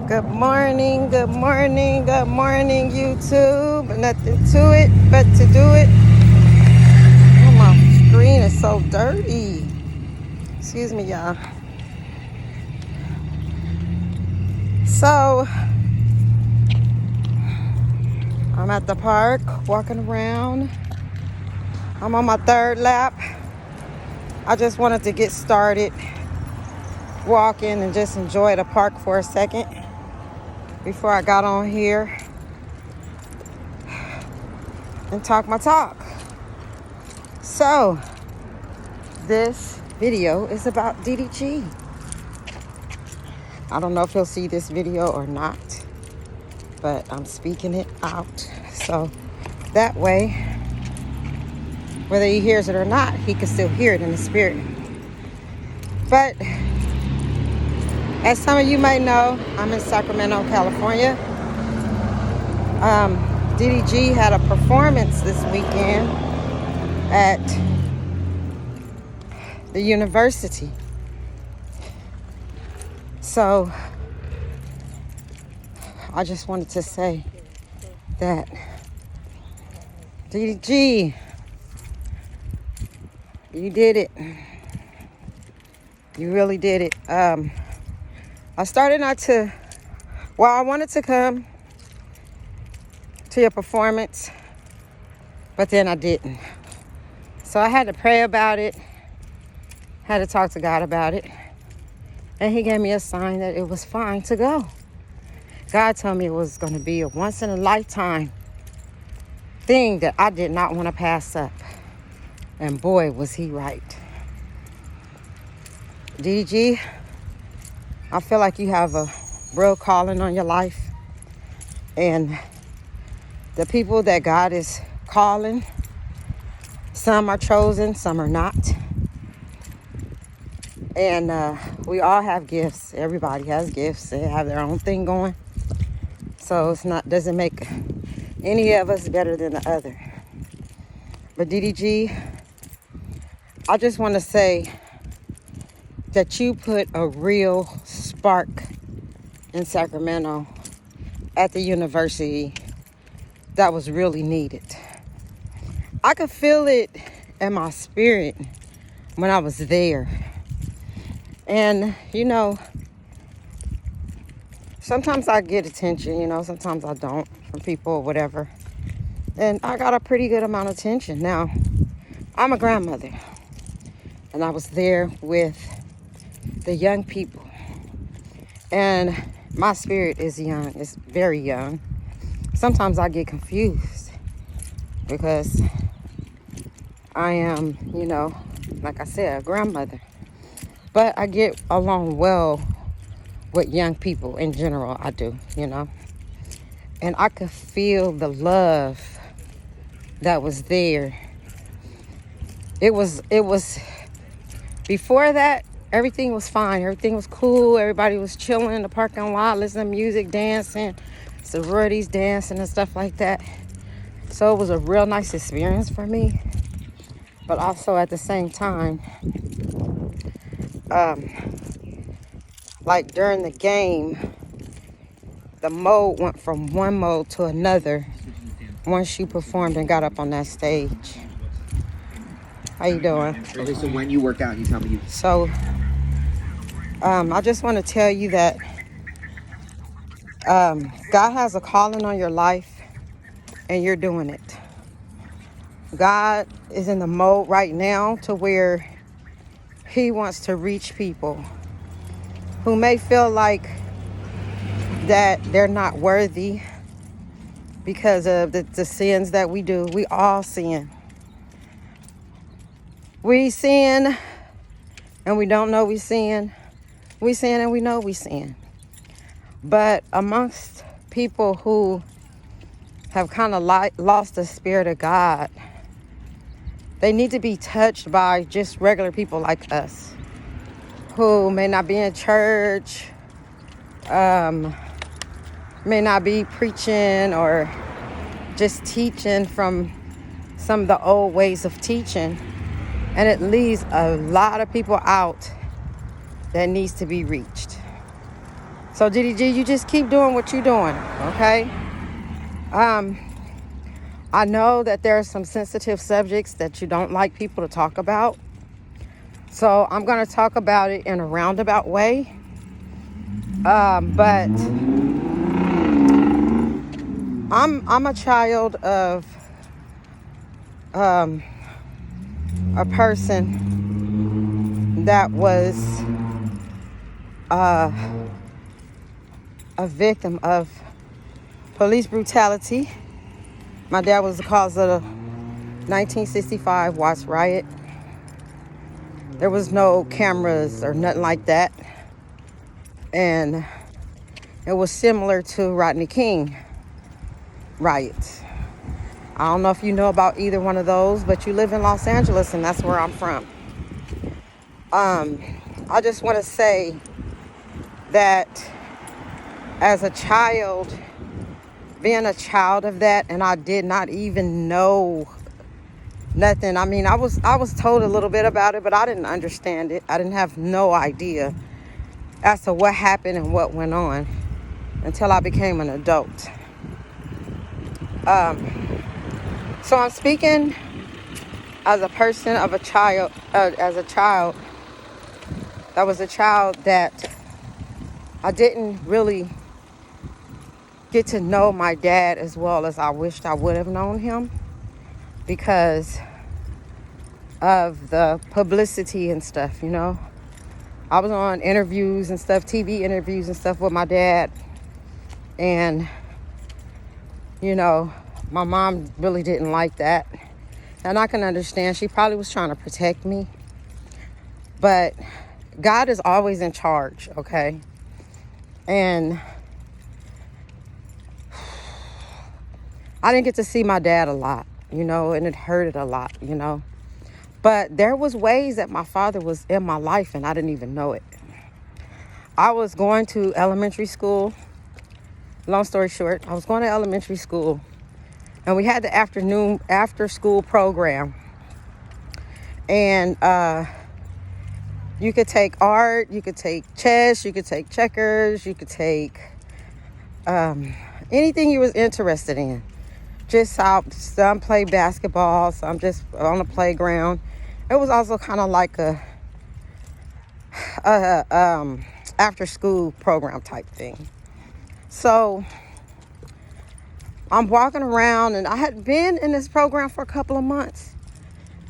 Good morning, good morning, good morning, YouTube. Nothing to it but to do it. Oh, my screen is so dirty. Excuse me, y'all. So, I'm at the park, walking around. I'm on my third lap. I just wanted to get started walking and just enjoy the park for a second before I got on here and talk my talk. So, this video is about DDG. I don't know if he'll see this video or not, but I'm speaking it out. So that way, whether he hears it or not, he can still hear it in the spirit. But as some of you might know, I'm in Sacramento, California. DDG had a performance this weekend at the university. So I just wanted to say that DDG, you did it. You really did it. I wanted to come to your performance, but then I didn't. So I had to pray about it, had to talk to God about it, and he gave me a sign that it was fine to go. God told me it was going to be a once-in-a-lifetime thing that I did not want to pass up. And boy, was he right. DDG, I feel like you have a real calling on your life. And the people that God is calling, some are chosen, some are not. And we all have gifts. Everybody has gifts. They have their own thing going. So doesn't make any of us better than the other. But DDG, I just want to say that you put a real spark in Sacramento at the university that was really needed. I could feel it in my spirit when I was there. And, sometimes I get attention, sometimes I don't from people or whatever. And I got a pretty good amount of attention. Now, I'm a grandmother, and I was there with the young people. And my spirit is young. It's very young. Sometimes I get confused because I am, like I said, a grandmother. But I get along well with young people in general. I do, And I could feel the love that was there. It was before that, everything was fine. Everything was cool. Everybody was chilling in the parking lot, listening to music, dancing, sororities dancing and stuff like that. So it was a real nice experience for me. But also at the same time, like during the game, the mode went from one mode to another once you performed and got up on that stage. How you doing? Okay, so when you work out, you tell me. So, I just want to tell you that God has a calling on your life, and you're doing it. God is in the mode right now to where he wants to reach people who may feel like that they're not worthy because of the sins that we do. We all sin. We sin and we don't know we sin. We sin and we know we sin. But amongst people who have kind of lost the spirit of God, they need to be touched by just regular people like us who may not be in church, may not be preaching or just teaching from some of the old ways of teaching. And it leaves a lot of people out that needs to be reached. So DDG, you just keep doing what you're doing, okay? I know that there are some sensitive subjects that you don't like people to talk about. So I'm going to talk about it in a roundabout way. But I'm a child of a person that was a victim of police brutality. My dad was the cause of the 1965 Watts riot. There was no cameras or nothing like that. And it was similar to Rodney King riots. I don't know if you know about either one of those, but you live in Los Angeles and that's where I'm from. I just want to say that as a child, being a child of that, and I did not even know nothing. I mean, I was told a little bit about it, but I didn't understand it. I didn't have no idea as to what happened and what went on until I became an adult. So I'm speaking as a person of a child, as a child that was a child that I didn't really get to know my dad as well as I wished I would have known him because of the publicity and stuff, you know. I was on interviews and stuff, TV interviews and stuff with my dad. And, you know, my mom really didn't like that. And I can understand. She probably was trying to protect me. But God is always in charge, okay? And I didn't get to see my dad a lot, you know, and it hurted a lot, you know. But there was ways that my father was in my life and I didn't even know it. I was going to elementary school. Long story short, I was going to elementary school and we had the after school program. And you could take art, you could take chess, you could take checkers, you could take anything you was interested in. Just out, some play basketball, some just on the playground. It was also kind of like a after school program type thing. So I'm walking around and I had been in this program for a couple of months.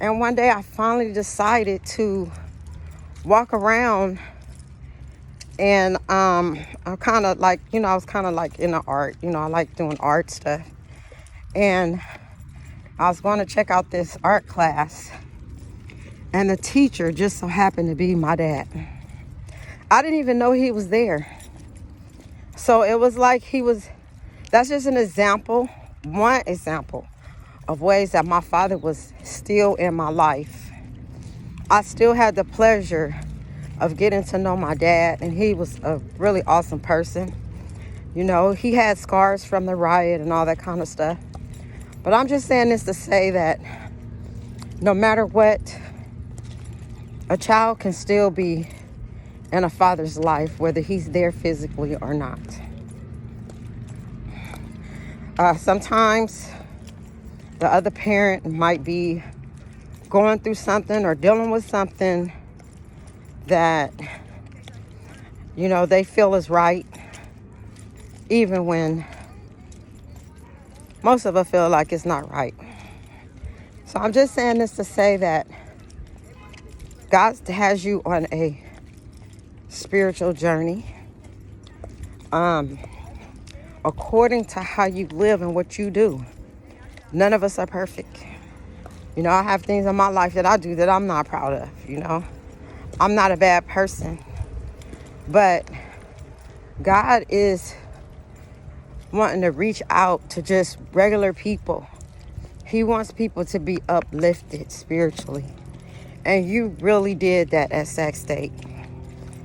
And one day I finally decided to walk around and I'm kind of like, you know, I was kind of like into art. You know, I like doing art stuff. And I was going to check out this art class. And the teacher just so happened to be my dad. I didn't even know he was there. So it was like that's just an example, one example of ways that my father was still in my life. I still had the pleasure of getting to know my dad, and he was a really awesome person. You know, he had scars from the riot and all that kind of stuff. But I'm just saying this to say that no matter what, a child can still be in a father's life, whether he's there physically or not. Sometimes the other parent might be going through something or dealing with something that, you know, they feel is right, even when most of us feel like it's not right. So I'm just saying this to say that God has you on a spiritual journey according to how you live and what you do. None of us are perfect. You know, I have things in my life that I do that I'm not proud of, you know. I'm not a bad person. But God is wanting to reach out to just regular people. He wants people to be uplifted spiritually. And you really did that at Sac State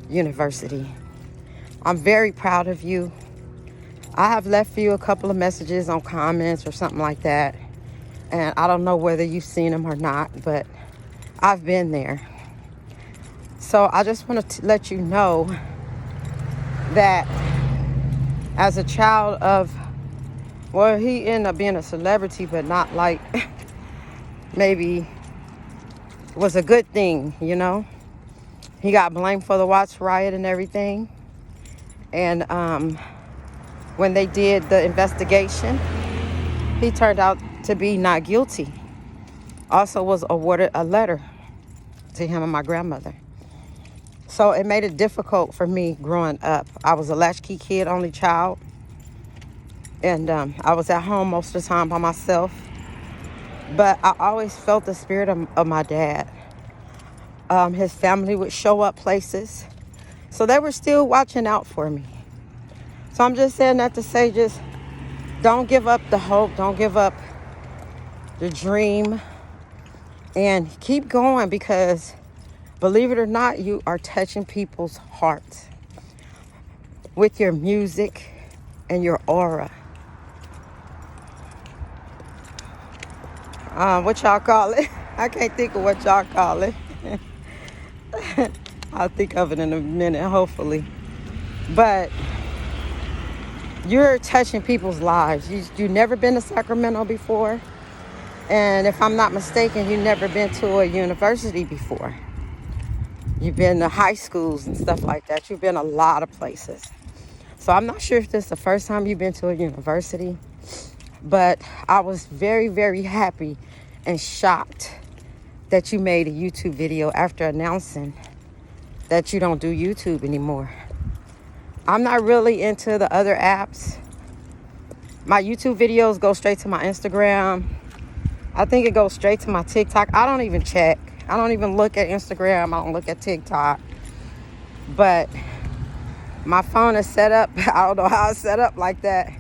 University. I'm very proud of you. I have left you a couple of messages on comments or something like that. And I don't know whether you've seen them or not, but I've been there. So I just want to let you know that as a child of, well, he ended up being a celebrity, but not like maybe was a good thing, you know. He got blamed for the Watts riot and everything. And when they did the investigation, he turned out to be not guilty. Also was awarded a letter to him and my grandmother. So it made it difficult for me growing up. I was a latchkey kid, only child. And I was at home most of the time by myself. But I always felt the spirit of my dad. His family would show up places. So they were still watching out for me. So I'm just saying that to say, just don't give up the hope. Don't give up the dream. And keep going, because believe it or not, you are touching people's hearts with your music and your aura. What y'all call it? I can't think of what y'all call it. I'll think of it in a minute, hopefully. But you're touching people's lives. You've never been to Sacramento before. And if I'm not mistaken, you've never been to a university before. You've been to high schools and stuff like that. You've been a lot of places. So I'm not sure if this is the first time you've been to a university, but I was very, very happy and shocked that you made a YouTube video after announcing that you don't do YouTube anymore. I'm not really into the other apps. My YouTube videos go straight to my Instagram. I think it goes straight to my TikTok. I don't even check. I don't even look at Instagram. I don't look at TikTok. But my phone is set up. I don't know how it's set up like that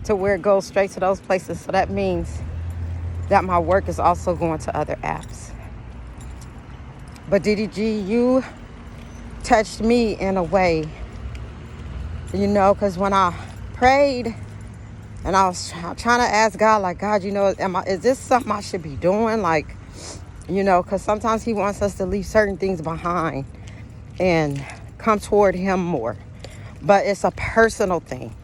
to where it goes straight to those places. So that means that my work is also going to other apps. But DDG, you touched me in a way, you know, because when I prayed and I was trying to ask God, like, God, you know, is this something I should be doing? Like, you know, because sometimes he wants us to leave certain things behind and come toward him more. But it's a personal thing.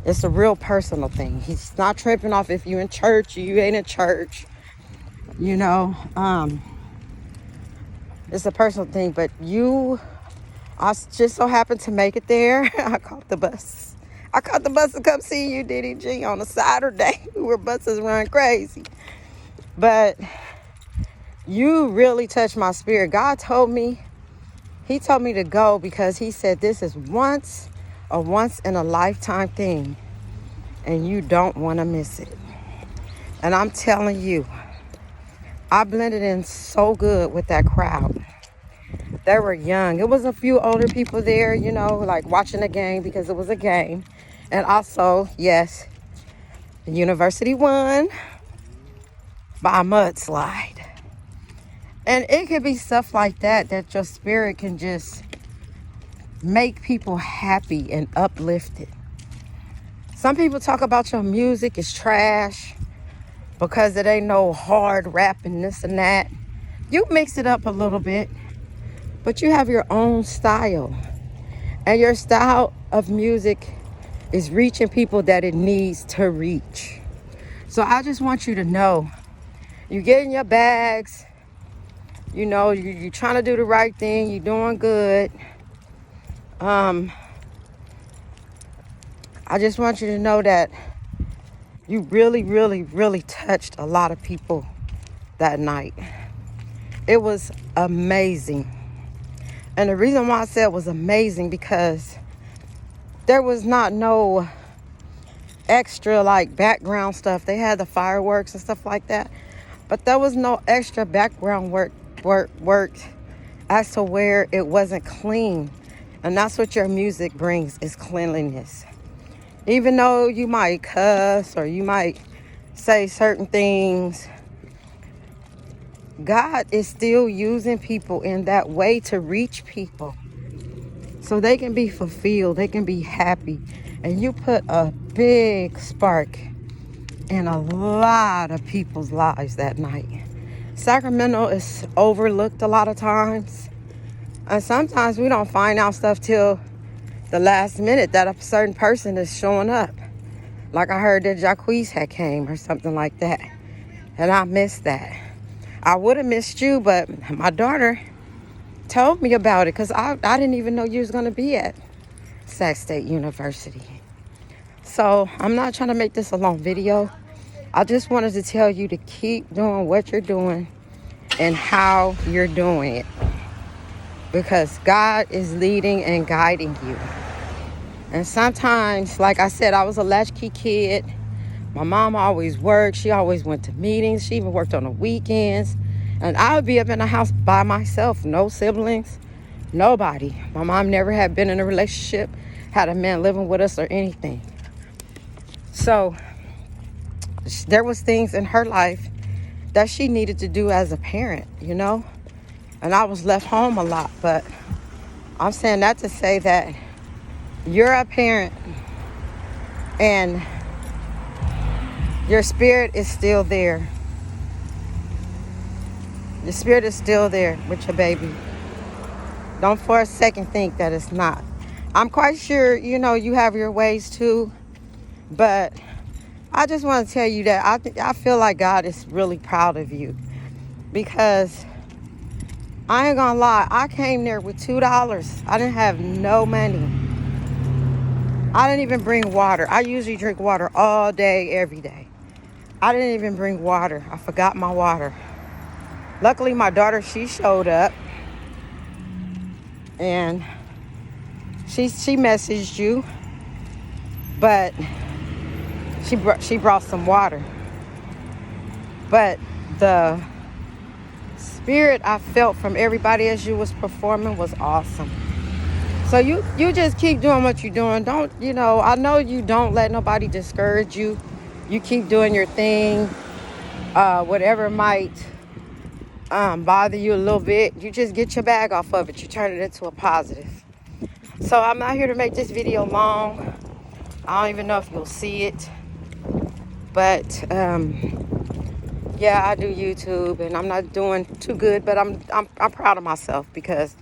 It's a real personal thing. He's not tripping off if you're in church or you ain't in church. You know, it's a personal thing. But I just so happened to make it there. I caught the bus. I caught the bus to come see you, DDG, on a Saturday where buses run crazy. But you really touched my spirit. God told me, he told me to go because he said this is a once in a lifetime thing and you don't want to miss it. And I'm telling you, I blended in so good with that crowd. They were young. It was a few older people there, you know, like watching the game because it was a game. And also, yes, the university won by a mudslide. And it could be stuff like that your spirit can just make people happy and uplifted. Some people talk about your music is trash because it ain't no hard rap and this and that. You mix it up a little bit, but you have your own style. And your style of music is reaching people that it needs to reach. So I just want you to know, you get in your bags, you know, you're trying to do the right thing, you're doing good. I just want you to know that you really, really, really touched a lot of people that night. It was amazing. And the reason why I said it was amazing because there was not no extra like background stuff. They had the fireworks and stuff like that, but there was no extra background work as to where it wasn't clean. And that's what your music brings, is cleanliness. Even though you might cuss or you might say certain things, God is still using people in that way to reach people so they can be fulfilled, they can be happy. And you put a big spark in a lot of people's lives that night. Sacramento is overlooked a lot of times. And sometimes we don't find out stuff till the last minute that a certain person is showing up. Like I heard that Jacquees had came or something like that. And I missed that. I would have missed you, but my daughter told me about it because I didn't even know you was going to be at Sac State University. So I'm not trying to make this a long video. I just wanted to tell you to keep doing what you're doing and how you're doing it. Because God is leading and guiding you. And sometimes, like I said, I was a latchkey kid. My mom always worked. She always went to meetings. She even worked on the weekends. And I would be up in the house by myself. No siblings. Nobody. My mom never had been in a relationship, had a man living with us or anything. So there was things in her life that she needed to do as a parent, you know. And I was left home a lot. But I'm saying that to say that you're a parent and your spirit is still there. Your spirit is still there with your baby. Don't for a second think that it's not. I'm quite sure, you know, you have your ways too. But I just want to tell you that I feel like God is really proud of you. Because I ain't gonna lie, I came there with $2. I didn't have no money. I didn't even bring water. I usually drink water all day, every day. I didn't even bring water. I forgot my water. Luckily, my daughter, she showed up. And she messaged you. But she brought some water. But the spirit I felt from everybody as you was performing was awesome. So you just keep doing what you're doing. Don't, you know, I know you don't let nobody discourage you. You keep doing your thing. Whatever might bother you a little bit, you just get your bag off of it. You turn it into a positive. So I'm not here to make this video long. I don't even know if you'll see it. But yeah, I do YouTube and I'm not doing too good, but I'm proud of myself because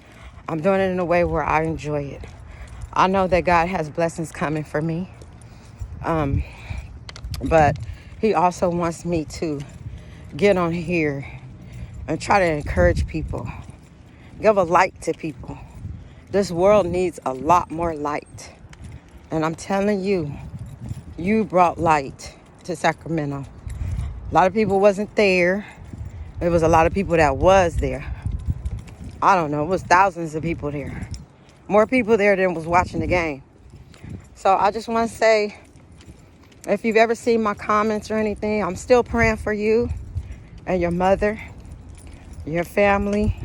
I'm doing it in a way where I enjoy it. I know that God has blessings coming for me. But he also wants me to get on here and try to encourage people. Give a light to people. This world needs a lot more light. And I'm telling you, you brought light to Sacramento. A lot of people wasn't there. There was a lot of people that was there. I don't know, it was thousands of people there. More people there than was watching the game. So I just want to say, if you've ever seen my comments or anything, I'm still praying for you and your mother, your family.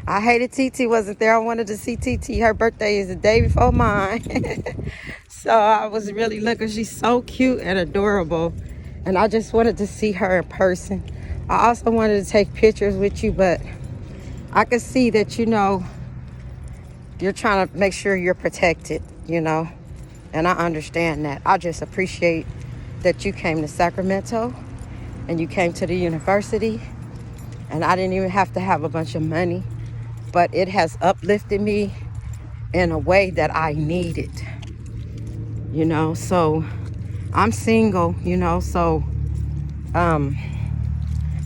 I hated TT wasn't there. I wanted to see TT. Her birthday is the day before mine. So I was really looking. She's so cute and adorable. And I just wanted to see her in person. I also wanted to take pictures with you, but I could see that, you know, you're trying to make sure you're protected, you know. And I understand that. I just appreciate that you came to Sacramento and you came to the university. And I didn't even have to have a bunch of money, but it has uplifted me in a way that I needed, you know. So I'm single, you know, so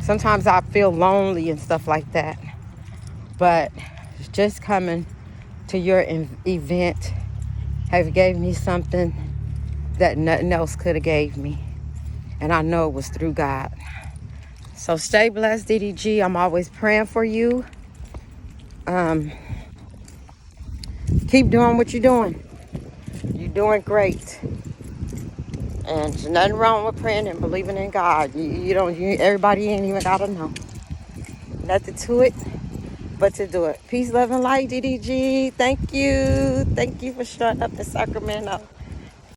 sometimes I feel lonely and stuff like that. But just coming to your event have gave me something that nothing else could have gave me. And I know it was through God. So stay blessed, DDG. I'm always praying for you. Keep doing what you're doing. You're doing great. And there's nothing wrong with praying and believing in God. Everybody ain't even gotta know. Nothing to it but to do it. Peace, love, and light, DDG. Thank you. Thank you for showing up to Sacramento.